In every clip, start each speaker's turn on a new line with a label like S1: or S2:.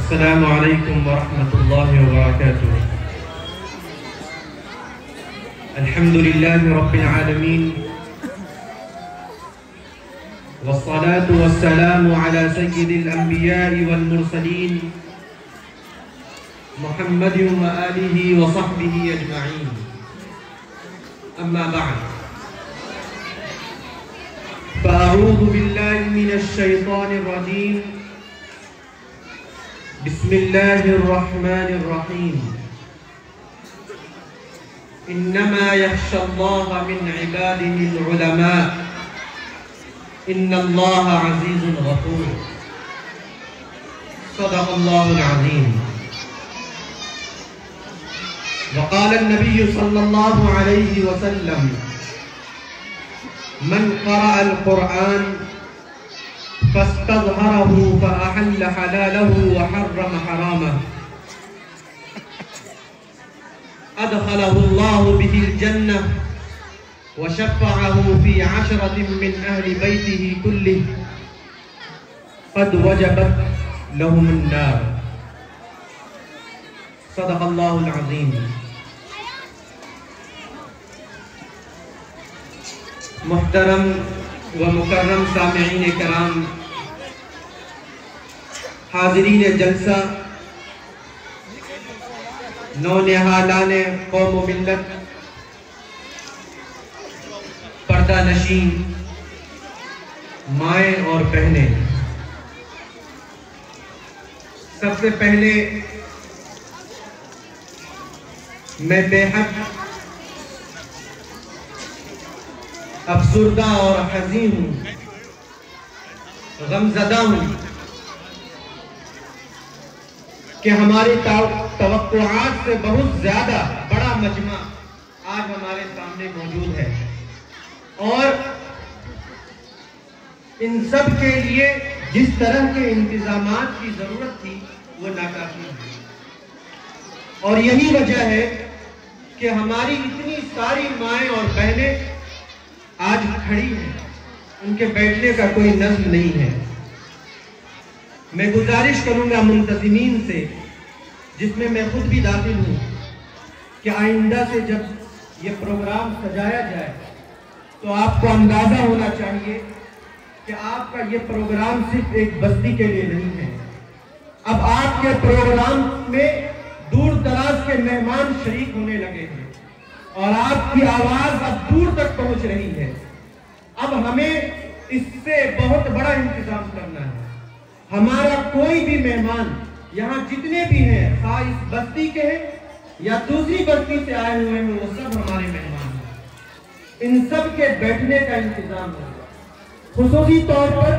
S1: السلام علیکم ورحمۃ اللہ وبرکاتہ۔ الحمد للہ رب العالمین والصلاة والسلام على سید الانبیاء والمرسلین محمد وآلہ وصحبہ اجمعین، اما بعد فاعوذ باللہ من الشیطان الرجیم، بسم اللہ الرحمن الرحیم۔ انما یخشی اللہ من عباده العلماء ان اللہ عزیز غفور۔ صدق اللہ العظیم۔ وقال النبی صلی اللہ علیہ وسلم من قرأ القرآن فاستظهره فأحل حلاله وحرم حرامه أدخله الله به الجنة وشفعه في 10 من أهل بيته كله قد وجبت لهم النار۔ صدق الله العظيم۔ محترم و مکرم سامعین کرام، حاضرین جلسہ، نونہالان قوم و ملت، پردہ نشین مائیں اور بہنیں، سب سے پہلے میں بے حد افسردہ اور حزین ہوں، غمزدہ ہوں کہ ہماری توقعات سے بہت زیادہ بڑا مجمع آج ہمارے سامنے موجود ہے، اور ان سب کے لیے جس طرح کے انتظامات کی ضرورت تھی وہ ناکافی ہے، اور یہی وجہ ہے کہ ہماری اتنی ساری مائیں اور بہنیں آج کھڑی ہیں، ان کے بیٹھنے کا کوئی نظم نہیں ہے۔ میں گزارش کروں گا منتظمین سے، جس میں خود بھی داخل ہوں، کہ آئندہ سے جب یہ پروگرام سجایا جائے تو آپ کو اندازہ ہونا چاہیے کہ آپ کا یہ پروگرام صرف ایک بستی کے لیے نہیں ہے۔ اب آپ کے پروگرام میں دور دراز کے مہمان شریک ہونے لگے ہیں، اور آپ کی آواز اب دور تک پہنچ رہی ہے۔ اب ہمیں اس سے بہت بڑا انتظام کرنا ہے۔ ہمارا کوئی بھی مہمان، یہاں جتنے بھی ہیں، خواہ اس بستی کے ہیں یا دوسری بستی سے آئے ہوئے ہیں، وہ سب ہمارے مہمان ہیں۔ ان سب کے بیٹھنے کا انتظام ہوگا۔ خصوصی طور پر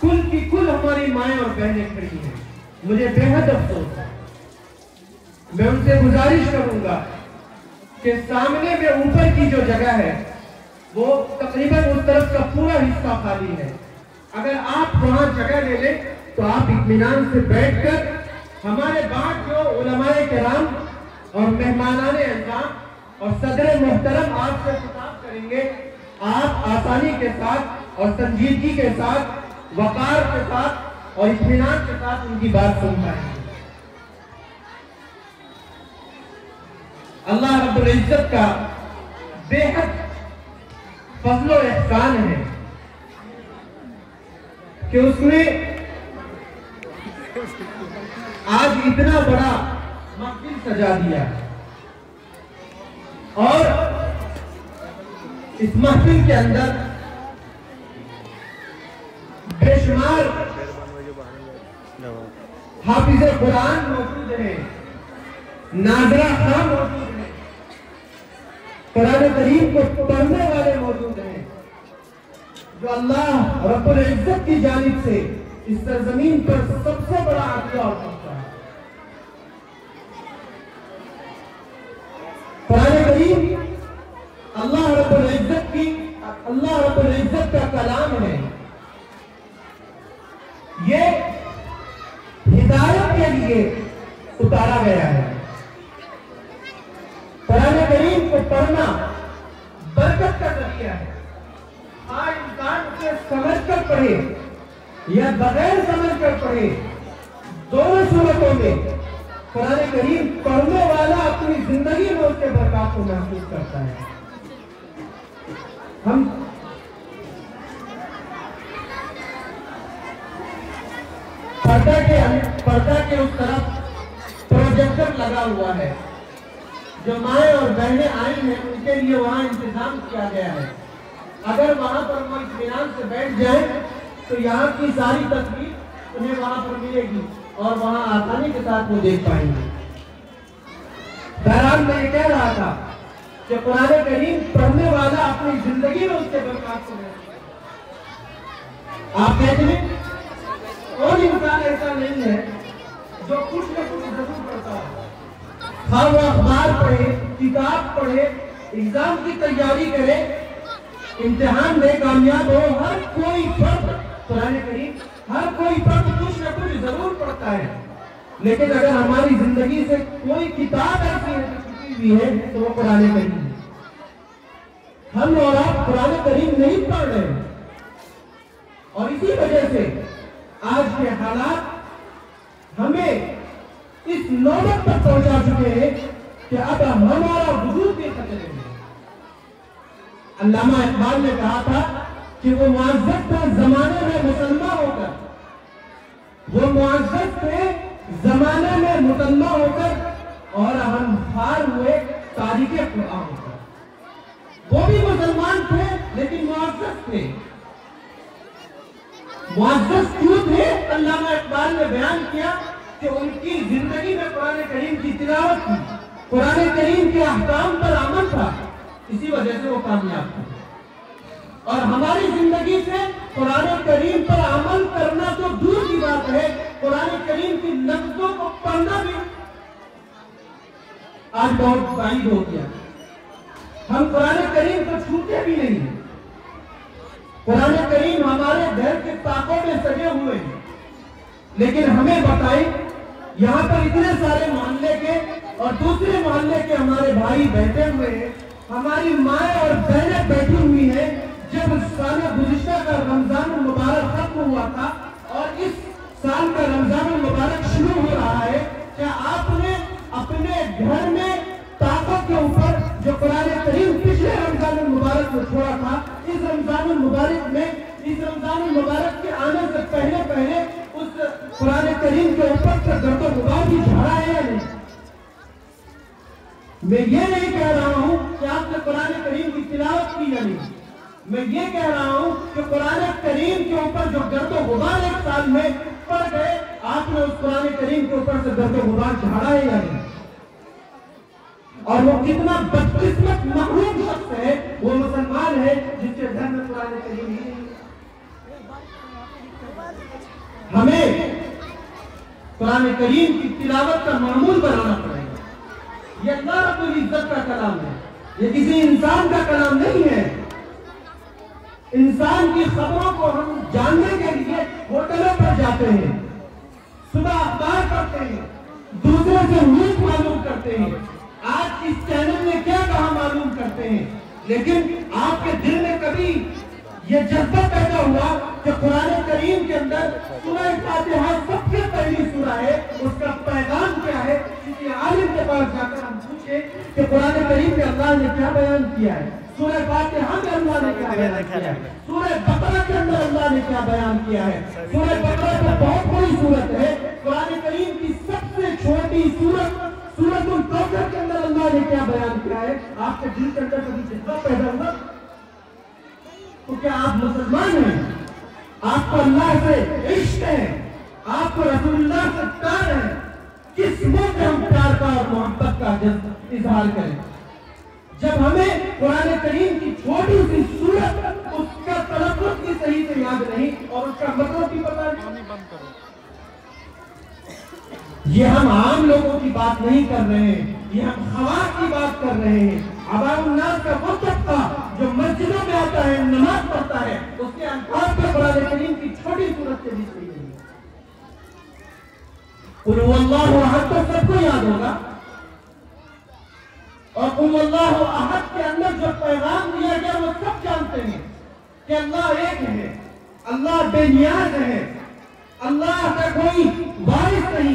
S1: کل کی کل ہماری مائیں اور بہنیں کھڑی ہیں، مجھے بے حد افسوس ہے۔ میں ان سے گزارش کروں گا کہ سامنے میں اوپر کی جو جگہ ہے وہ تقریباً اس طرف کا پورا حصہ خالی ہے۔ اگر آپ وہاں جگہ لے لیں تو آپ اطمینان سے بیٹھ کر ہمارے بعد جو علماء کرام اور مہمانان اعزام اور صدر محترم آپ سے خطاب کریں گے، آپ آسانی کے ساتھ اور سنجیدگی کے ساتھ، وقار کے ساتھ اور اطمینان کے ساتھ ان کی بات سن پائیں گے۔ اللہ رب العزت کا بے حد فضل و احسان ہے کہ اس نے آج اتنا بڑا محفل سجا دیا، اور اس محفل کے اندر بے شمار حافظ قرآن موجود ہیں، ناظرہ خان موجود ہیں، قرآن کریم کو پڑھنے والے موجود ہیں، جو اللہ رب العزت کی جانب سے اس سرزمین پر سب سے بڑا عطیہ اور تحفہ ہے۔ قرآن کریم اللہ رب العزت کا کلام ہے، یہ ہدایت کے لیے اتارا گیا ہے۔ قرآن کریم کو پڑھنا برکت کا ذریعہ ہے۔ انسان اسے سمجھ کر پڑھے یا بغیر سمجھ کر پڑھے، دونوں صورتوں میں قرآن کریم پڑھنے والا اپنی زندگی میں اس کے برکات کو محسوس کرتا ہے. ہم پردہ کے اس طرف پروجیکٹر لگا ہوا ہے. جو مائیں اور بہنیں آئی ہیں ان کے لیے وہاں انتظام کیا گیا ہے. اگر وہاں پر وہ اطمینان سے بیٹھ جائیں تو یہاں کی ساری تصویر انہیں وہاں پر ملے گی اور وہاں آسانی کے ساتھ وہ دیکھ پائیں گے. بہرحال میں یہ کہہ رہا تھا کہ قرآن کریم پڑھنے والا اپنی زندگی میں اس کے برکات کو محسوس کرتا ہے. آپ کہتے ہیں کوئی انسان ایسا نہیں ہے جو کچھ نہ کچھ ضرور پڑھتا ہے. ہر وہ اخبار پڑھے, کتاب پڑھے, ایگزام کی تیاری کرے, امتحان میں کامیاب ہو, ہر کوئی فرد قرآن کریم ہر کوئی فرد کچھ نہ کچھ ضرور پڑھتا ہے. لیکن اگر ہماری زندگی سے کوئی کتاب ایسی ہے جو چھٹی ہوئی ہے تو وہ قرآن کریم ہے. ہم اور آپ قرآن کریم نہیں پڑھ رہے ہیں اور اسی وجہ سے آج کے حالات ہمیں اس نوبت پر پہنچا چکے ہیں کہ اب ہمارا وجود بھی خطرے میں. علامہ اقبال نے کہا تھا کہ وہ معزز تھا زمانے میں مسلمان ہو کر, وہ معزز تھے زمانے میں مسلمان ہو کر اور ہم ہار ہوئے تاریخ قرآن ہو کر. وہ بھی مسلمان تھے لیکن معزز تھے. معزز کیوں تھے؟ علامہ اقبال نے بیان کیا کہ ان کی زندگی میں قرآن کریم کی تلاوت تھی, قرآن کریم کے احکام پر عمل تھا, اسی وجہ سے وہ کامیاب تھے. اور ہماری زندگی سے قرآن کریم پر عمل کرنا تو دور کی بات ہے, قرآن کریم کی لفظوں کو پڑھنا بھی آج بہت بعید ہو گیا. ہم قرآن کریم کو چھوتے بھی نہیں. قرآن کریم ہمارے گھر کے طاقوں میں سجے ہوئے ہیں, لیکن ہمیں بتائیں یہاں پر اتنے سارے محلے کے اور دوسرے محلے کے ہمارے بھائی بیٹھے ہوئے ہیں, ہماری مائیں اور بہنیں بیٹھی ہوئی ہیں. جب سال گزشتہ کا رمضان المبارک ختم ہوا تھا اور اس سال کا رمضان المبارک شروع ہو رہا ہے, کیا آپ نے اپنے گھر میں طاقوں کے اوپر جو قرآن کریم پچھلے رمضان المبارک میں چھوڑا تھا, اس رمضان المبارک میں, اس رمضان المبارک کے آنے سے پہلے اس قرآن کریم کے اوپر سے گرد و غبار بھی جھاڑا ہے یا نہیں؟ میں یہ نہیں کہہ رہا ہوں کہ آپ نے قرآن کریم کی تلاوت کی یا نہیں, میں یہ کہہ رہا ہوں کہ قرآن کریم کے اوپر جو گرد و غبار ایک سال میں پڑ گئے, آپ نے اس قرآن کریم کے اوپر سے گرد و غبار جھاڑا ہے یا نہیں؟ اور وہ کتنا بدقسمت محروم شخص ہے, وہ مسلمان ہے جس کے گھر میں قرآن کریم ہی نہیں. ہمیں قرآن کریم کی تلاوت کا معمول بنانا پڑے گا. یہ اللہ رب العزت کا کلام ہے, یہ کسی انسان کا کلام نہیں ہے. انسان کی خبروں کو ہم جاننے کے لیے ہوٹلوں پر جاتے ہیں, صبح اخبار پڑھتے ہیں, دوسرے سے نیوز معلوم کرتے ہیں, آج اس چینل نے کیا کہا معلوم کرتے ہیں. لیکن آپ کے دل میں کبھی یہ جذبہ پیدا ہوا کہ قرآن کریم کے اندر سورہ فاتحہ سب سے پہلی سورہ ہے, اس کا پیغام کیا ہے؟ کسی عالم کے پاس جا کر ہم پوچھیں کہ قرآن کریم میں اللہ نے کیا بیان کیا ہے, سورہ فاتحہ میں اللہ نے کیا بیان کیا ہے, سورہ بقرہ کے اندر اللہ نے کیا بیان کیا ہے. سورہ بقرہ تو بہت بڑی سورت ہے, قرآن کریم کی سب سے چھوٹی سورت سورۃ الکوثر کے اندر اللہ نے کیا بیان کیا ہے. آپ کے دل کے اندر کبھی جذبہ پیدا ہوا تو کیا آپ مسلمان ہیں؟ آپ کو اللہ سے عشق ہے, آپ کو رسول اللہ سے پیار ہے, کس منہ سے ہم پیار کا اور محبت کا اظہار کریں جب ہمیں قرآن کریم کی چھوٹی سی سورت اس کا تلفظ کی صحیح سے یاد نہیں اور اس کا مطلب بھی پتہ نہیں. یہ ہم عام لوگوں کی بات نہیں کر رہے ہیں, یہ ہم خواص کی بات کر رہے ہیں. عوام الناس کا وہ طبقہ جو مسجدوں میں آتا ہے, نماز پڑھتا ہے, اس کے الفاظ پر قرآن کریم کی چھوٹی سورت سے بھی صحیح نہیں. قل هو اللہ احد تو سب کو یاد ہوگا, اور قل اللہ احد کے اندر جو پیغام دیا گیا وہ سب جانتے ہیں کہ اللہ ایک ہے, اللہ بے نیاز ہے, اللہ کا کوئی وارث نہیں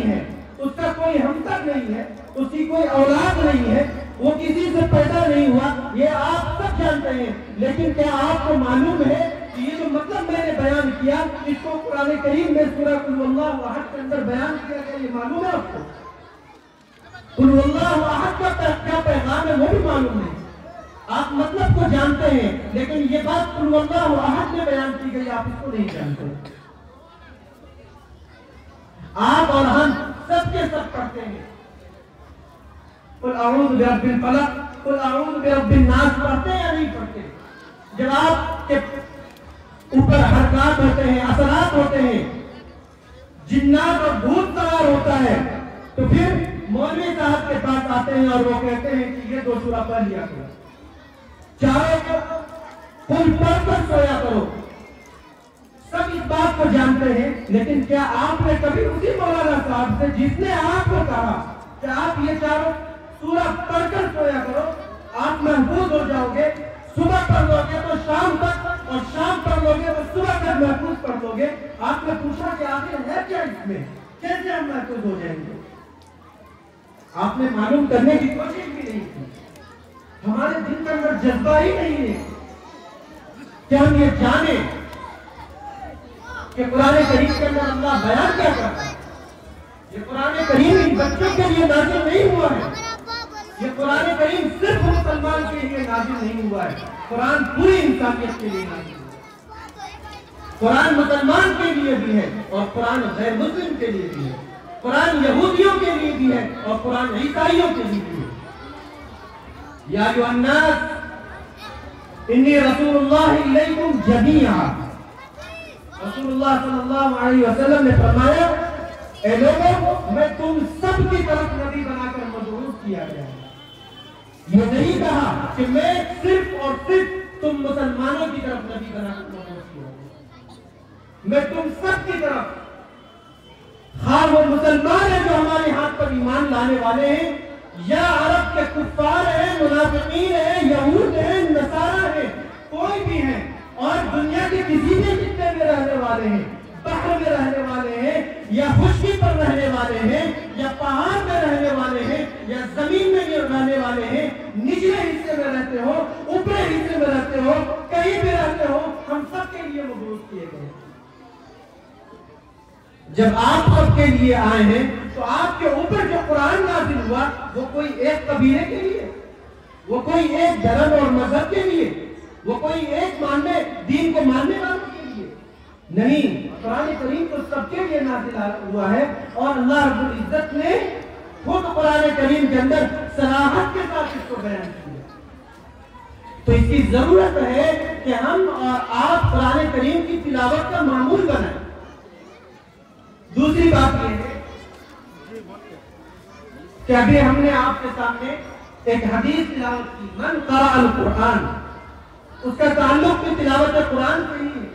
S1: ہے، اس کی کوئی اولاد نہیں ہے، وہ کسی سے پیدا نہیں ہوا، یہ آپ سب جانتے ہیں. لیکن کیا آپ کو معلوم ہے کہ یہ جو مطلب میں نے بیان کیا اس کو قرآن کریم میں سورہ قل اللہ احد کے اندر بیان کیا گیا، یہ معلوم ہے آپ کو؟ قل اللہ احد کا کیا پیغام ہے وہ بھی معلوم ہے. آپ مطلب کو جانتے ہیں لیکن یہ بات قل اللہ احد میں بیان کی گئی آپ اس کو نہیں جانتے. آپ اور ہم سب کے سب پڑھتے ہیں قل اعوذ برب الفلق، قل اعوذ برب الناس، پڑھتے ہیں یا نہیں پڑھتے؟ جب آپ کے اوپر حرکات ہوتے ہیں، اثرات ہوتے ہیں، جنات اور بھوت سوار ہوتا ہے، تو پھر مولوی صاحب کے پاس آتے ہیں اور وہ کہتے ہیں کہ یہ 2 سورہ پڑھ لیا کرو، چاروں کو قل پڑھ کر سویا کرو. سب اس بات کو جانتے ہیں، لیکن کیا آپ نے کبھی اسی مولانا صاحب سے جس نے آپ کو کہا کہ آپ یہ چاروں سورہ پڑھ کر سویا کرو، آپ محفوظ ہو جاؤ گے، صبح پڑھ لو گے تو شام تک، اور شام پڑھ لو گے تو صبح تک محفوظ پڑھ لو گے، آپ نے پوچھا کہ آخر ہے کیا اس میں، کیسے ہم محفوظ ہو جائیں گے؟ آپ نے معلوم کرنے کی کوشش بھی نہیں کی. ہمارے دل کے اندر جذبہ ہی نہیں ہے کہ ہم یہ جانیں کہ قرآن کریم کے اندر اللہ بیان کیا کرتا ہے. یہ قرآن کریم ان بچوں کے لیے نازل نہیں ہوا ہے، یہ قرآن کریم صرف مسلمان کے لیے نازل نہیں ہوا ہے، قرآن پوری انسانیت کے لیے نازل ہوا ہے. قرآن مسلمان کے لیے بھی ہے اور قرآن غیر مسلم کے لیے بھی ہے، قرآن یہودیوں کے لیے بھی ہے اور قرآن عیسائیوں کے لیے بھی ہے. یا ایھا الناس انی رسول اللہ الیکم جمیعا، رسول اللہ صلی اللہ علیہ وسلم نے فرمایا اے لوگوں میں تم سب کی طرف نبی بنا کر مبعوث کیا گیا ہے. یہ نہیں کہا کہ میں صرف اور صرف تم مسلمانوں کی طرف نبی بنا کر مبعوث کیا گیا، میں تم سب کی طرف، خواہ وہ مسلمان ہیں جو ہمارے ہاتھ پر ایمان لانے والے ہیں، یا عرب کے کفار ہیں، منافقین ہیں، یہود ہیں، نصارہ ہیں، کوئی بھی ہیں، اور دنیا کے کسی بھی خطے میں رہنے والے ہیں، بحر میں رہنے والے ہیں، یا خشکی پر رہنے والے ہیں، یا پہاڑ میں رہنے والے ہیں، یا زمین میں رہنے والے ہیں، نچلے حصے میں رہتے ہو، اوپرے حصے میں رہتے ہو، کہیں بھی رہتے ہو، ہم سب کے لیے مبعوث کیے گئے. جب آپ سب کے لیے آئے ہیں تو آپ کے اوپر جو قرآن نازل ہوا وہ کوئی ایک قبیلے کے لیے، وہ کوئی ایک دھرم اور مذہب کے لیے، وہ کوئی ایک دین کو ماننے والوں کے لیے نہیں. قرآن کریم تو سب کے لیے نازل ہوا ہے، اور اللہ رب العزت نے خود قرآن کریم کے اندر صراحت کے ساتھ اس کو بیان کیا. تو اس کی ضرورت ہے کہ ہم اور آپ قرآن کریم کی تلاوت کا معمول بنائیں. دوسری بات یہ ہے کہ ابھی ہم نے آپ کے سامنے ایک حدیث تلاوت کی، من قرأ القرآن، اس کا تعلق بھی تلاوت قرآن سے ہی ہے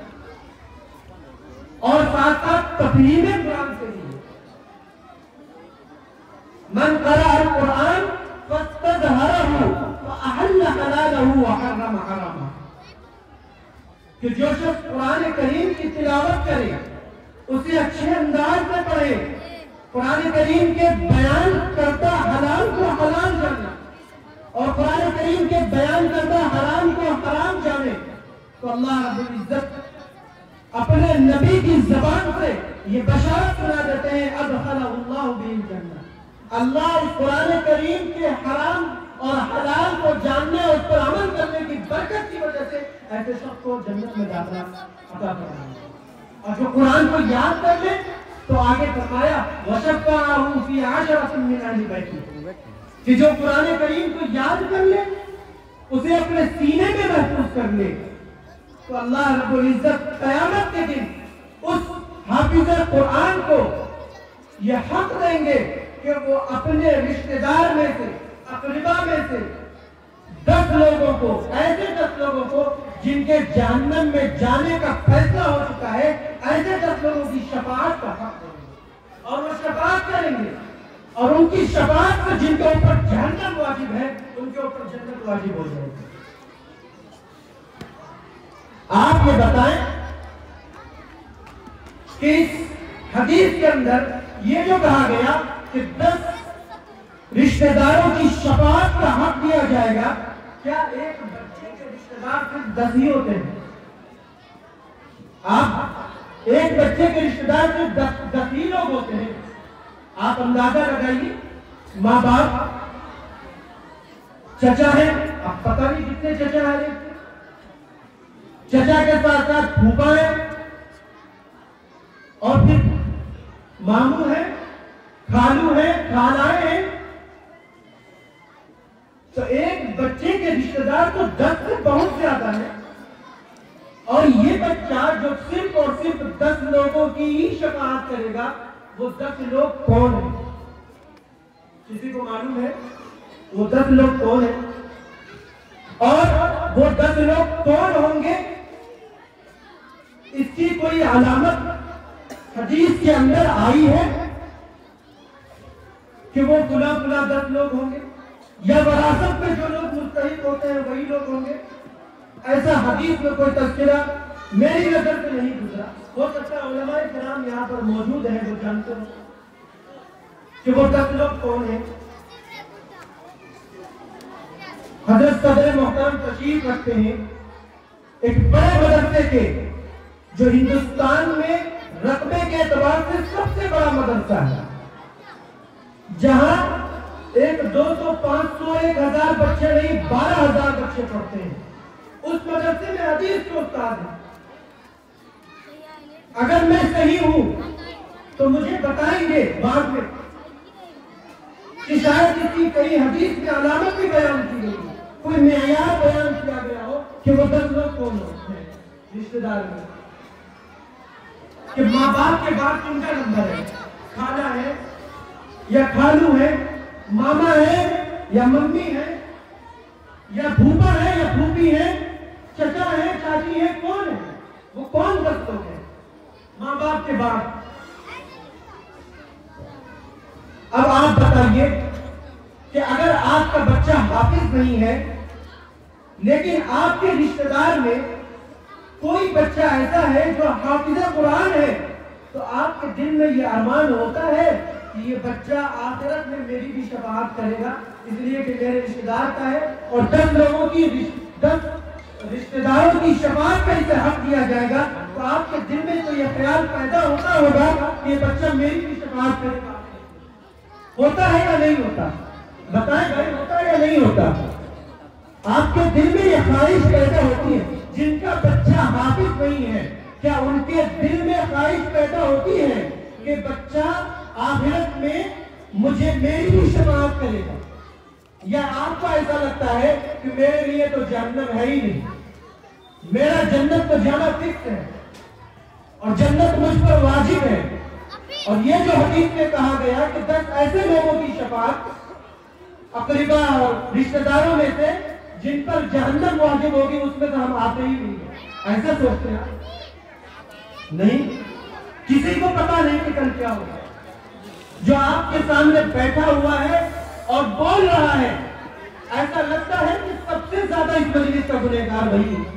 S1: اور ساتھ ساتھ تفہیم قرآن سے ہی ہے. من قرأ القرآن فاستظہرہ فأحل حلالہ وحرم حرامہ، کہ جو شخص قرآن کریم کی تلاوت کرے، اسے اچھے انداز میں پڑھے، قرآن کریم کے بیان کرتا حلال کو حلال جانے اور قرآن کریم کے بیان کرتا حرام کو حرام جانے، تو اللہ رب العزت اپنے نبی کی زبان سے یہ بشارت سنا دیتے ہیں ادخلہ اللہ بہ الجنہ. اللہ اس قرآن کریم کے حرام اور حلال کو جاننے اور اس پر عمل کرنے کی برکت کی وجہ سے ایسے شخص کو جنت میں داخلہ عطا فرمائے. اور جو قرآن کو یاد کر لے تو آگے فرمایا وَشَفَّعَهُ فِي عَشَرَةٍ مِّنْ أَهْلِ بَيْتِهِ، کہ جو قرآن کریم کو یاد کر لے، اسے اپنے سینے میں محفوظ کر لے، تو اللہ رب العزت قیامت کے دن اس حافظ قرآن کو یہ حق دیں گے کہ وہ اپنے رشتہ دار میں سے، اقربا میں سے 10 لوگوں کو، ایسے 10 لوگوں کو جن کے جہنم میں جانے کا فیصلہ ہو چکا ہے، ایسے 10 لوگوں کی شفاعت کا حق دیں گے اور وہ شفاعت کریں گے، اور ان کی شفاعت سے جن کے اوپر جہنم واجب ہے ان کے اوپر جنت واجب ہو جائے گی. آپ یہ بتائیں کہ اس حدیث کے اندر یہ جو کہا گیا کہ 10 رشتہ داروں کی شفاعت کا حق دیا جائے گا؟ کیا ایک بچے کے رشتہ دار صرف 10 ہی ہوتے ہیں؟ آپ ایک بچے کے رشتہ دار صرف 10 ہی لوگ ہوتے ہیں؟ آپ اندازہ لگائیے، ماں باپ، چچا ہے، اب پتہ نہیں کتنے چچا ہیں، چچا کے ساتھ ساتھ پھوپھا ہے، اور پھر ماموں ہے، خالو ہے، خالائیں ہیں۔ تو ایک بچے کے رشتہ دار تو 10 سے بہت زیادہ ہے، اور یہ بچہ جو صرف اور صرف 10 لوگوں کی ہی شفاعت کرے گا، وہ 10 لوگ کون ہیں؟ کسی کو معلوم ہے وہ 10 لوگ کون ہیں؟ اور وہ 10 لوگ کون ہوں گے؟ اس کی کوئی علامت حدیث کے اندر آئی ہے کہ وہ فلاں 10 لوگ ہوں گے، یا وراثت میں جو لوگ مستحق ہوتے ہیں وہی لوگ ہوں گے؟ ایسا حدیث میں کوئی تذکرہ میری نظر سے نہیں گزرا۔ ہو سکتا ہے علماء کرام یہاں پر موجود ہیں وہ جانتے ہوں کہ وہ 10 لوگ کون ہیں۔ حضرت صدر محترم تشریف رکھتے ہیں ایک بڑے مدرسے کے، جو ہندوستان میں رقبے کے اعتبار سے سب سے بڑا مدرسہ ہے، جہاں 200 500 1000 بچے نہیں 12000 بچے پڑھتے ہیں۔ اس مدرسے میں حدیث کے استاد ہیں۔ اگر میں صحیح ہوں تو مجھے بتائیں گے بعد میں کہ شاید اس کی کئی حدیث میں علامت بھی بیان کی گئی، کوئی معیار بیان کیا گیا ہو کہ وہ 10 لوگ کون ہوتے ہیں رشتہ دار میں، کہ ماں باپ کے بعد کن کا نمبر ہے؟ خالہ ہے یا خالو ہے، ماما ہے یا ممی ہے، یا پھوپھا ہے یا پھوپھی ہے، چچا ہے چاچی ہے، کون ہے؟ وہ کون 10 لوگ ہیں ماں باپ کے بعد؟ اب آپ بتائیے کہ اگر آپ کا بچہ حافظ نہیں ہے لیکن آپ کے رشتہ دار میں کوئی بچہ ایسا ہے جو حافظ قرآن ہے، تو آپ کے دل میں یہ ارمان ہوتا ہے کہ یہ بچہ آخرت میں میری بھی شفاعت کرے گا، اس لیے کہ میرے رشتہ دار کا ہے، اور 10 لوگوں کی 10 رشتہ داروں کی شفاعت کا اسے حق دیا جائے گا، تو آپ کے دل میں تو یہ خیال پیدا ہوتا ہوگا کہ یہ بچہ میری بھی شفاعت کرے گا۔ ہوتا ہے یا نہیں ہوتا؟ بتائیں بھائی، ہوتا ہے یا نہیں ہوتا؟ آپ کے دل میں یہ خواہش پیدا ہوتی ہے؟ جن کا بچہ حافظ نہیں ہے، کیا ان کے دل میں خواہش پیدا ہوتی ہے کہ بچہ آخرت میں مجھے میری بھی شفاعت کرے گا؟ یا آپ کو ایسا لگتا ہے کہ میرے لیے تو جہنم ہے ہی نہیں، میرا جنت تو جانا فکس ہے اور جنت مجھ پر واجب ہے؟ اور یہ جو حدیث میں کہا گیا کہ 10 ایسے لوگوں کی شفاعت اقربا اور رشتہ داروں میں سے جن پر جہنم واجب ہوگی، اس میں تو ہم آتے ہی نہیں ہیں، ایسا سوچتے ہیں؟ نہیں، کسی کو پتا نہیں کہ کل کیا ہوگا۔ جو آپ کے سامنے بیٹھا ہوا ہے اور بول رہا ہے، ایسا لگتا ہے کہ سب سے زیادہ اس مجلس کا گنہگار وہی ہے،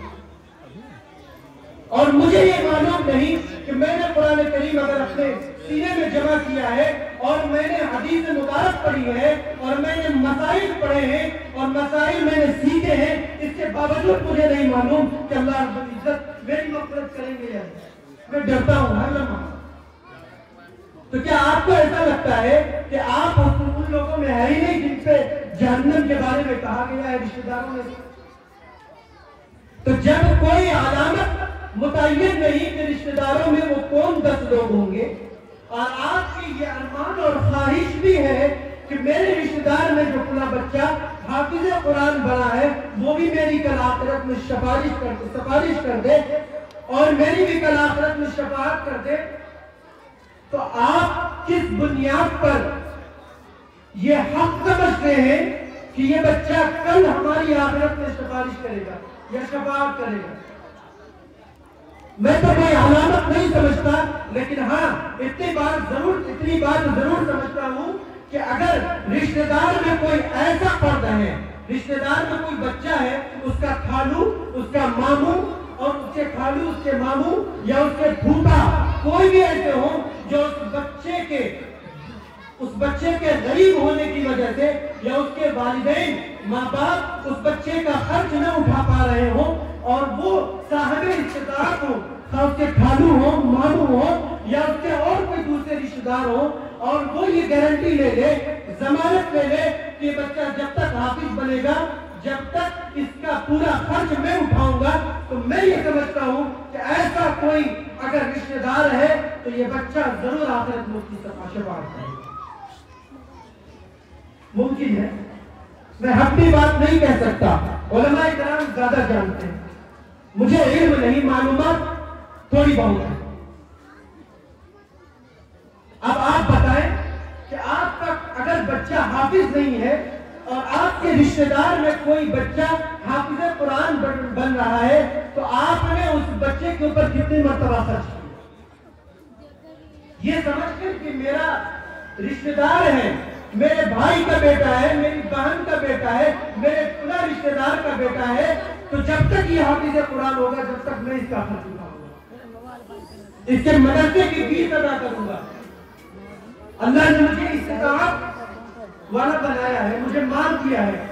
S1: اور مجھے یہ معلوم نہیں کہ میں نے قرآن کریم اگر اپنے سینے میں جمع کیا ہے اور میں نے حدیث مبارک پڑھی ہے اور میں نے مسائل پڑھے ہیں اور مسائل میں نے سیکھے ہیں، اس کے باوجود مجھے نہیں معلوم کہ اللہ رب العزت میری مغفرت کریں گے یا نہیں۔ میں ڈرتا ہوں اللہ۔ تو کیا آپ کو ایسا لگتا ہے کہ آپ ان لوگوں میں ہے ہی نہیں جن پہ جہنم کے بارے میں کہا گیا ہے رشتہ داروں میں؟ تو جب کوئی علامت متعین نہیں کہ رشتہ داروں میں وہ کون 10 لوگ ہوں گے، اور آپ کی یہ ارمان اور خواہش بھی ہے کہ میرے رشتہ دار میں جو فلاں بچہ حافظ قرآن بنا ہے وہ بھی میری کل آخرت میں سفارش کر دے اور میری بھی کل آخرت میں شفاعت کر دے، تو آپ کس بنیاد پر یہ حق سمجھتے ہیں کہ یہ بچہ کل ہماری آخرت میں سفارش کرے گا یا شفاعت کرے گا؟ میں تو کوئی علامت نہیں سمجھتا، لیکن ہاں اتنی بات ضرور سمجھتا ہوں کہ اگر رشتہ دار میں کوئی ایسا فرد ہے، رشتہ دار میں کوئی بچہ ہے، اس کا خالو، اس کا ماموں، اور اس کے خالو، اس کے ماموں یا اس کے پھوپھا کوئی بھی ایسے ہوں جو اس بچے کے اس بچے کے غریب ہونے کی وجہ سے یا اس کے والدین ماں باپ اس بچے کا خرچ نہ اٹھا پا رہے ہوں اور وہ صاحب رشتہ دار ہوں، اس کے کھالو ہوں، ماموں ہوں یا اس کے اور کوئی دوسرے رشتہ دار ہوں، اور وہ یہ گارنٹی لے لے، ضمانت لے لے کہ بچہ جب تک حافظ بنے گا، جب تک اس کا پورا خرچ میں اٹھاؤں گا، تو میں یہ سمجھتا ہوں کہ ایسا کوئی اگر رشتہ دار ہے تو یہ بچہ ضرور آخرت میں اس کی شفاعت کرے گا۔ ممکن ہے، میں حق بھی بات نہیں کہہ سکتا، علماء کرام زیادہ جانتے ہیں، مجھے علم نہیں، معلومات تھوڑی بہت ہے۔ اب آپ بتائیں کہ آپ کا اگر بچہ حافظ نہیں ہے اور آپ کے رشتہ دار میں کوئی بچہ حافظ قرآن بن رہا ہے تو آپ نے اس بچے کے اوپر کتنی مرتبہ خرچ کی؟ یہ سمجھ کر کہ میرا رشتہ دار ہے، میرے بھائی کا بیٹا ہے، میری بہن کا بیٹا ہے، میرے پورا رشتہ دار کا بیٹا ہے، تو جب تک یہ حافظ قرآن ہوگا جب تک میں اس کا خرچ اٹھاؤں گا، اس کے مدرسے کی فیس ادا کروں گا۔ اللہ نے مجھے استطاعت والا بنایا ہے، مجھے مال دیا ہے،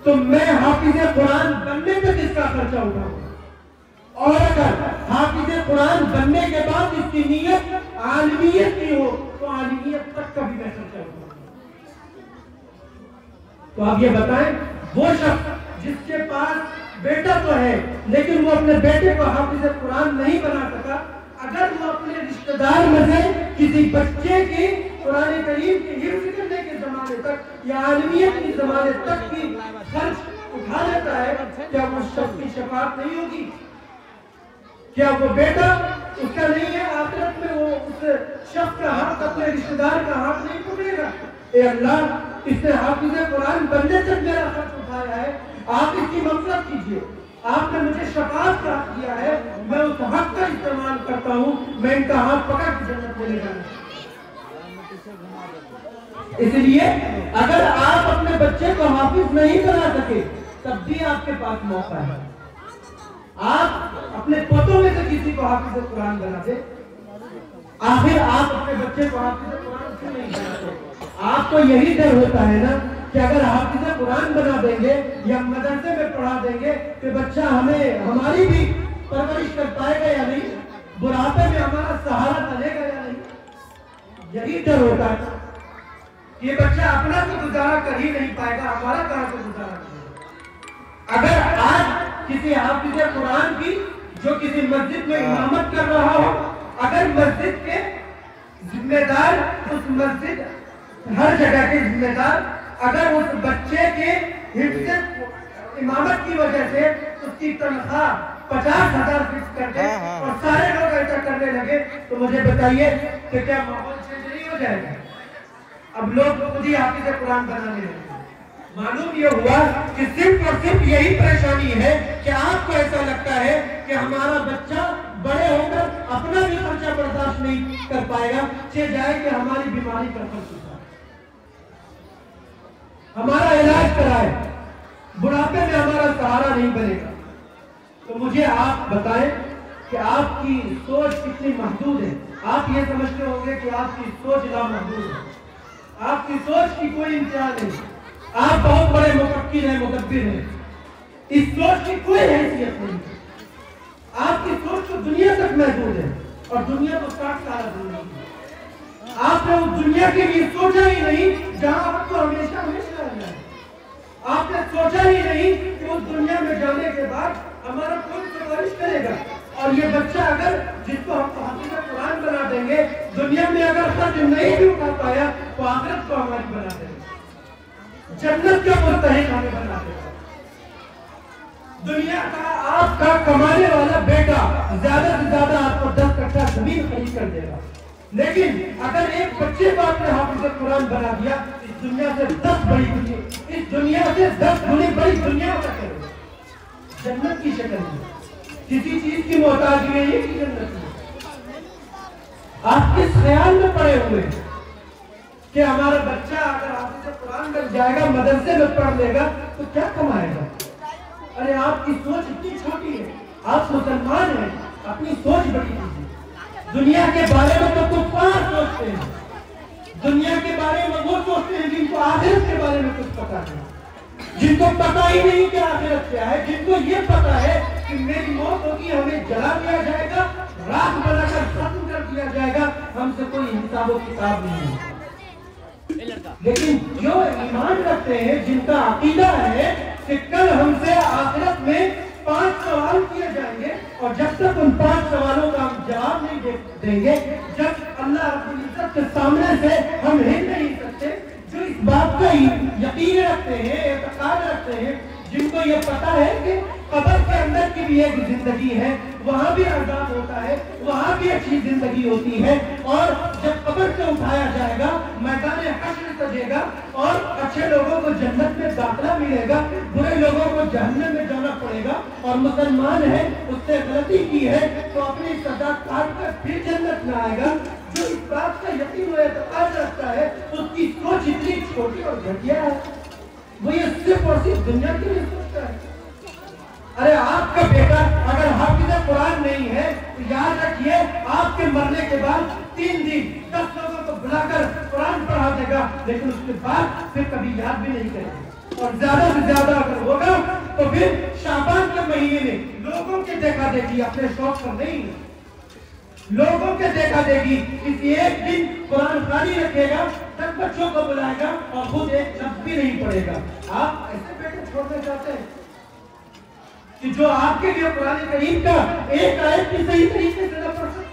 S1: تو میں حافظ قرآن بننے تک اس کا خرچہ اٹھاؤں گا، اور اگر حافظ قرآن بننے کے بعد اس کی نیت عالمیت کی ہو تو عالمیت تک کا بھی میں خرچہ اٹھاؤں گا۔ تو آپ یہ بتائیں، وہ شخص جس کے پاس بیٹا تو ہے لیکن وہ اپنے بیٹے کو حافظ قرآن نہیں بنا سکا، اگر وہ اپنے رشتہ دار میں سے کسی بچے کی قرآن کریم کی حفظ کرنے کے زمانے تک یا عالمیت کی زمانے تک کی خرچ اٹھا لیتا ہے، کیا وہ شخص کی شفاعت نہیں ہوگی؟ کیا وہ بیٹا اس کا نہیں ہے؟ آخرت میں وہ اس شخص کا حق، اپنے رشتہ دار کا حق نہیں پکڑے گا؟ اے اللہ، اس نے حافظ قرآن بننے تک میرا خرچ اٹھایا ہے، آپ اس کی مغفرت کیجئے، آپ نے مجھے شفاعت کا حق دیا ہے، میں اس حق کا استعمال کرتا ہوں، میں ان کا ہاتھ پکڑ کے جنت میں لے جاؤں۔ اس لیے اگر آپ اپنے بچے کو حافظ نہیں بنا سکے تب بھی آپ کے پاس موقع ہے، آپ اپنے پوتوں میں سے کسی کو حافظ قرآن بنا دے۔ آخر آپ اپنے بچے کو حافظ قرآن کیوں نہیں بناتے؟ آپ کو یہی ڈر ہوتا ہے نا کہ اگر حافظ قرآن بنا دیں گے یا مدرسے میں پڑھا دیں گے کہ بچہ ہماری بھی پرورش کر پائے گا یا نہیں، بڑھاپے میں ہمارا سہارا بنے گا یا نہیں، یہی ڈر ہوتا ہے۔ یہ بچہ اپنا تو گزارا کر ہی نہیں پائے گا، ہمارا کہاں سے گزارا کرے گا؟ اگر آج کسی حافظ قرآن کی جو کسی مسجد میں امامت کر رہا ہو، اگر مسجد کے ذمہ دار، اس مسجد ہر جگہ کے ذمہ دار اگر اس بچے کے حفظ امامت کی وجہ سے اس کی تنخواہ 50,000 فکس کر دے اور سارے لوگ ایسا کرنے لگے تو مجھے بتائیے کہ کیا ماحول چینج نہیں ہو جائے گا؟ اب لوگ خود ہی حافظ قرآن بنانے لگے۔ معلوم یہ ہوا کہ صرف اور صرف یہی پریشانی ہے کہ آپ کو ایسا لگتا ہے کہ ہمارا بچہ بڑے ہو کر اپنا بھی خرچہ برداشت نہیں کر پائے گا، چہ جائے کہ ہماری بیماری پر خرچ ہوتا ہے، ہمارا علاج کرائے، بڑھاپے میں ہمارا سہارا نہیں بنے گا۔ تو مجھے آپ بتائیں کہ آپ کی سوچ کتنی محدود ہے۔ آپ یہ سمجھتے ہوں گے کہ آپ کی سوچ لامحدود ہے، آپ کی سوچ کی کوئی انتہا نہیں، آپ بہت بڑے مفکر ہیں، مدبر ہیں، اس سوچ کی کوئی حیثیت نہیں، آپ کی سوچ تو دنیا تک محدود ہے اور دنیا تو 60 سال دور ہے۔ آپ نے اس دنیا کے لیے سوچا ہی نہیں جہاں آپ کو ہمیشہ ہمیشہ رہنا ہے، آپ نے سوچا ہی نہیں کہ اس دنیا میں جانے کے بعد ہمارا کوئی سفارش کرے گا، اور یہ بچہ اگر جس کو ہم حافظ قرآن بنا دیں گے، دنیا میں اگر خرچ نہیں بھی اٹھا پایا تو آخرت کو ہماری بنا دے گا، جنت کا مستحق ہمیں بنا دے گا۔ دنیا کا آپ کا کمانے والا بیٹا زیادہ سے زیادہ آپ کو 10 کٹھا زمین خرید کر دے گا، لیکن اگر ایک بچے کو آپ نے حافظ قرآن بنا دیا، اس دنیا سے 10 بڑی دنیا، اس دنیا سے 10 گنی بڑی دنیا عطا کرے گا، جنت کی شکل میں، کسی چیز کی محتاج نہیں ہے کہ جنت میں۔ آپ کس خیال میں پڑے ہوئے کہ ہمارا بچہ اگر حافظ قرآن بن جائے گا، مدرسے میں پڑھ لے گا تو کیا کمائے گا؟ ارے آپ کی سوچ اتنی چھوٹی ہے، آپ مسلمان ہیں، اپنی سوچ بڑی کیجیے۔ دنیا کے بارے میں تو کفار سوچتے ہیں، دنیا کے بارے میں وہ سوچتے ہیں جن کو آخرت کے بارے میں کچھ پتا نہیں، جن کو پتا ہی نہیں کہ آخرت کیا ہے، جن کو یہ پتا ہے کہ میری موت ہوگی، ہمیں جلا دیا جائے گا، راکھ بنا کر ختم کر دیا جائے گا، ہم سے کوئی حساب و کتاب نہیں ہے۔ لیکن جو ایمان رکھتے ہیں، جن کا عقیدہ ہے کہ کل ہم سے آخرت میں 5 سوال کیے جائیں گے، اور جب تک ان 5 سوالوں کا ہم جواب نہیں دیں گے، جب اللہ رب العزت کے سامنے سے ہم ہل نہیں سکتے، جو اس بات کا یقین رکھتے ہیں، اعتقاد رکھتے ہیں، جن کو یہ پتا ہے کہ قبر کے اندر کی بھی ایک زندگی ہے، وہاں بھی عذاب ہوتا ہے، وہاں بھی اچھی زندگی ہوتی ہے، اور جب قبر سے اٹھایا جائے گا، میدان حشر سجے گا، اور اچھے لوگوں کو جنت میں داخلہ ملے گا، برے لوگوں کو جہنم میں جانا پڑے گا، اور مسلمان ہے، اس نے غلطی کی ہے تو اپنی سزا کاٹ کر پھر جنت میں آئے گا۔ جو اس بات کا یقین و اعتقاد رکھتا ہے، اس کی سوچ اتنی چھوٹی اور گھٹیا ہے، وہ یہ صرف اور صرف دنیا کے لیے سوچتا ہے۔ ارے آپ کا بیٹا اگر حافظ قرآن نہیں ہے تو یاد رکھیے، آپ کے مرنے کے بعد 3 دن 10 لوگوں کو بلا کر قرآن پڑھا دے گا، لیکن اس کے بعد پھر کبھی یاد بھی نہیں کرے گا، اور زیادہ سے زیادہ اگر ہوگا تو پھر شعبان کے مہینے میں لوگوں کے دیکھا دیکھی، اپنے شوق پر نہیں، لوگوں کے دیکھا دیکھی اس ایک دن قرآن خوانی رکھے گا، 10 بچوں کو بلائے گا، اور خود ایک لفظ بھی نہیں پڑھے گا۔ آپ ایسے بیٹے چھوڑنا چاہتے ہیں کہ جو آپ کے لیے قرآن کریم کا ایک آیت کی صحیح طریقے سے نہ پڑھ سکتے؟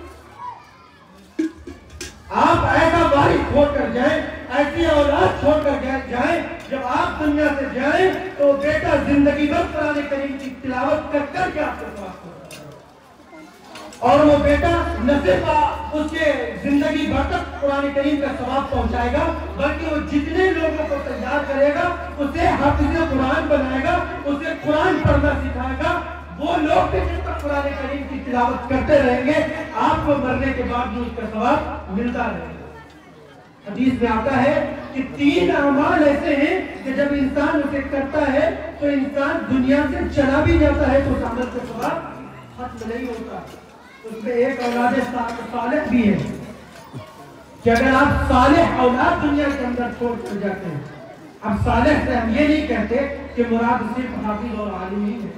S1: آپ ایسا وارث چھوڑ کر جائیں، ایسی اولاد چھوڑ کر جائیں، جب آپ دنیا سے جائیں تو بیٹا زندگی بھر قرآن کریم کی تلاوت کر کر کے آپ کے پاس ہوتا ہے، اور وہ بیٹا نہ صرف اس کے زندگی بھر تک قرآن کریم کا ثواب پہنچائے گا، بلکہ وہ جتنے لوگوں کو تیار کرے گا، اسے حافظ قرآن بنائے گا، اسے قرآن پڑھنا سکھائے گا۔ وہ لوگ بھی جب تک قرآن کریم کی تلاوت کرتے رہیں گے، آپ کو مرنے کے بعد بھی اس کا ثواب ملتا رہے گا۔ حدیث میں آتا ہے کہ 3 اعمال ایسے ہیں کہ جب انسان اسے کرتا ہے تو انسان دنیا سے چلا بھی جاتا ہے تو اس عمل کا ثواب ختم نہیں ہوتا۔ اس میں ایک اولاد صالح بھی ہے کہ اگر آپ صالح اولاد دنیا کے اندر چھوڑ کر جاتے ہیں، اب صالح سے ہم یہ نہیں کہتے کہ مراد صرف حافظ اور عالم ہی ہے،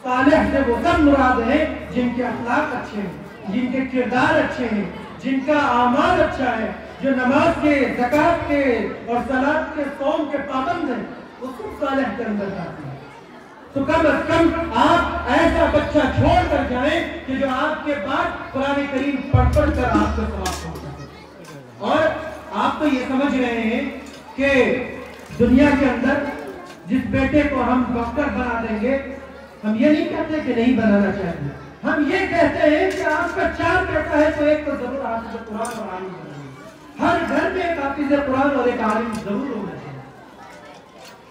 S1: صالح سے وہ سب مراد ہیں جن کے اخلاق اچھے ہیں، جن کے کردار اچھے ہیں، جن کا اعمال اچھا ہے، جو نماز کے، زکوٰۃ کے اور صلاۃ کے، صوم کے پابند ہیں، وہ سب صالح کے اندر آتے ہیں۔ تو کم از کم آپ ایسا بچہ چھوڑ کر جائیں کہ جو آپ کے بعد قرآن کریم پڑھ پڑھ کر آپ کو ثواب پہنچائے، اور آپ تو یہ سمجھ رہے ہیں کہ دنیا کے اندر جس بیٹے کو ہم ڈاکٹر بنا دیں گے، ہم یہ نہیں کہتے کہ نہیں بنانا چاہیے، ہم یہ کہتے ہیں کہ آپ کا 4 بیٹا ہے تو ایک تو ضرور حافظ قرآن اور عالم بنائیے، ہر گھر میں ایک حافظ قرآن اور ایک عالم ضرور ہونا چاہیے۔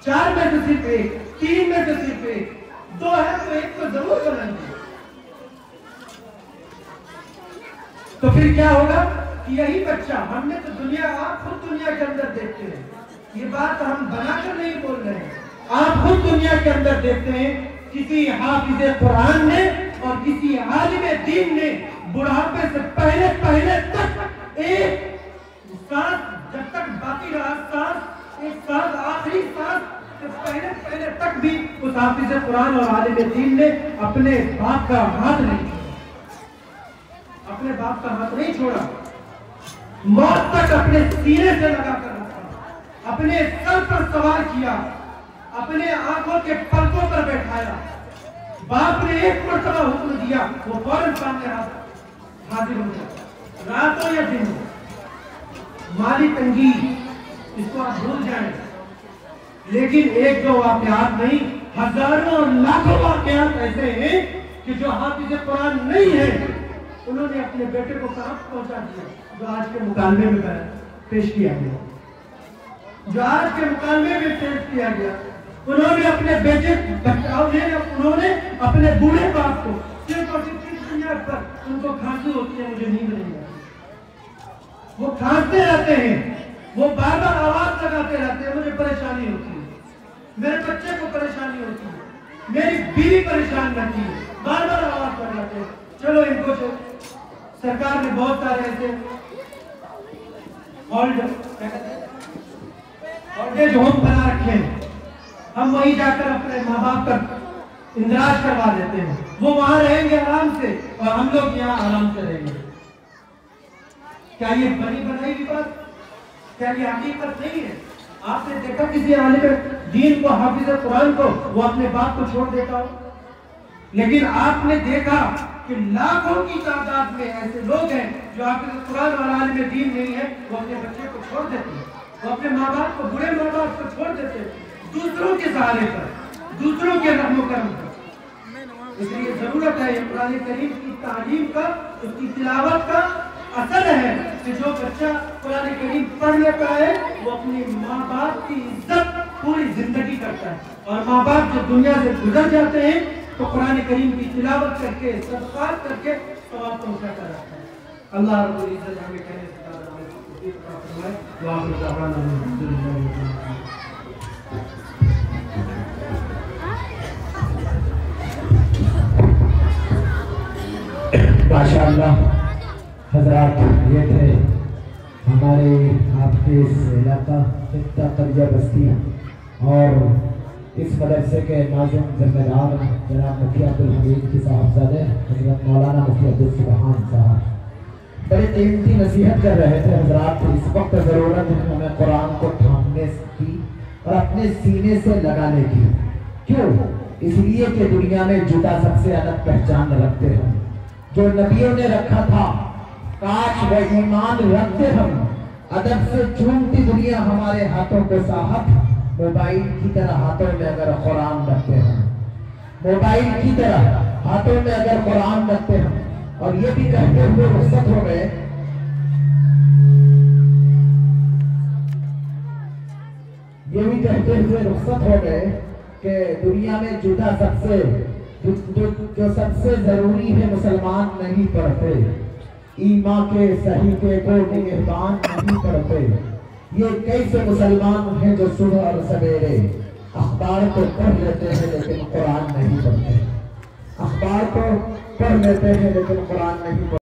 S1: 4 میں سے صرف ایک، 3 میں سے صرف ایک، 2 ہے تو ایک تو ضرور بنائیے۔ تو پھر کیا ہوگا کہ یہی بچہ، ہم نے تو دنیا، آپ خود دنیا کے اندر دیکھتے ہیں، یہ بات ہم بنا کر نہیں بول رہے ہیں، آپ خود دنیا کے اندر دیکھتے ہیں، کسی حافظ قرآن نے اور کسی عالم دین نے بڑھاپے سے پہلے تک ایک سانس جب تک باقی رہا، سانس ایک سانس، آخری سانس پہلے تک بھی اس حافظ قرآن اور عالم دین نے اپنے باپ کا ہاتھ نہیں چھوڑا، اپنے باپ کا ہاتھ نہیں چھوڑا، موت تک اپنے سینے سے لگا کر رکھا، اپنے سر پر سوار کیا، اپنے آنکھوں کے پلکوں پر بیٹھایا، باپ نے ایک مرتبہ حکم دیا، وہ فوراً سامنے حاضر ہو جائے، رات ہو یا دن ہو۔ مالی تنگی اس کو آپ بھول جائیں، لیکن 1-2 واقعات نہیں، ہزاروں اور لاکھوں واقعات ایسے ہیں کہ جو حافظ قرآن نہیں ہے، انہوں نے اپنے بیٹے کو کہاں پہنچا دیا، جو آج کے مکالمے میں پیش کیا گیا، جو آج کے مکالمے میں پیش کیا گیا، انہوں نے اپنے بیٹے، انہوں نے اپنے بوڑھے باپ کو صرف اور صرف اس بنیاد پر، ان کو کھانسی ہوتی ہے، مجھے نیند نہیں آتی، وہ کھانستے رہتے ہیں، وہ بار بار آواز لگاتے رہتے ہیں، مجھے پریشانی ہوتی ہے، میرے بچے کو پریشانی ہوتی ہے، میری بیوی پریشان رہتی ہے، بار بار آواز لگاتے ہیں۔ چلو ان کو سرکار نے بہت سارے ایسے
S2: اولڈ ہوم بنا رکھے ہیں، ہم وہیں جا کر اپنے ماں باپ کا اندراج کروا دیتے ہیں، وہ وہاں رہیں گے آرام سے اور ہم لوگ یہاں آرام سے رہیں گے۔ کیا یہ بنی بنائی کی بات؟ کیا یہ حقیقت نہیں ہے؟ آپ نے دیکھا کسی عالم دین کو، حافظ قرآن کو، وہ اپنے باپ کو چھوڑ دیتا ہو؟ لیکن آپ نے دیکھا کہ لاکھوں کی تعداد میں ایسے لوگ ہیں جو حافظ قرآن اور عالم دین نہیں ہے، وہ اپنے بچے کو چھوڑ دیتے ہیں، وہ اپنے ماں باپ کو، بوڑھے ماں باپ کو چھوڑ دیتے ہیں دوسروں کے سہارے پر، دوسروں کے رحم و کرم پر۔ اس لیے ضرورت ہے یہ قرآن کریم کی تعلیم کا، اس کی تلاوت کا۔ اصل ہے کہ جو بچہ قرآن کریم پڑھ لیتا ہے وہ اپنی ماں باپ کی عزت پوری زندگی کرتا ہے، اور ماں باپ جب دنیا سے گزر جاتے ہیں تو قرآن کریم کی تلاوت کر کے، صدقات کر کے ثواب پہنچاتا رہتا ہے۔ اللہ رب العزت ہمیں کہنے سے زیادہ ہمیں توفیق عطا فرمائے۔ وآخر دعوانا الحمدللہ رب العالمین۔
S3: ماشاءاللہ حضرات، یہ تھے ہمارے آپ کے اس علاقہ خطہ قریہ بستی اور اس مدرسے کے ناظم ذمہ دار جناب مفتی عبدالحمید کی صاحبزادے حضرت مولانا مفتی عبدالسبحان صاحب بڑے قیمتی نصیحت کر رہے تھے۔ حضرات، اس وقت ضرورت ہے ہمیں قرآن کو تھامنے کی اور اپنے سینے سے لگانے کی۔ کیوں؟ اس لیے کہ دنیا میں جدا سب سے الگ پہچان رکھتے ہیں جو نبیوں نے رکھا تھا۔ کاش وہ ایمان رکھتے ہم، ادب سے چومتی دنیا ہمارے ہاتھوں کو صاحب موبائل کی طرح ہاتھوں میں اگر قرآن رکھتے ہم، موبائل کی طرح ہاتھوں میں اگر قرآن رکھتے ہم، اور یہ بھی کہتے ہوئے رخصت ہو گئے، یہ بھی کہتے ہوئے رخصت ہو گئے کہ دنیا میں جدا سب سے جو سب سے ضروری ہے مسلمان نہیں پڑھتے، ایمان کے صحیفے کو نگہبان نہیں پڑھتے۔ یہ کیسے مسلمان ہیں جو صبح اور سویرے اخبار کو پڑھ لیتے ہیں لیکن قرآن نہیں پڑھتے، اخبار کو پڑھ لیتے ہیں لیکن قرآن نہیں پڑھتے۔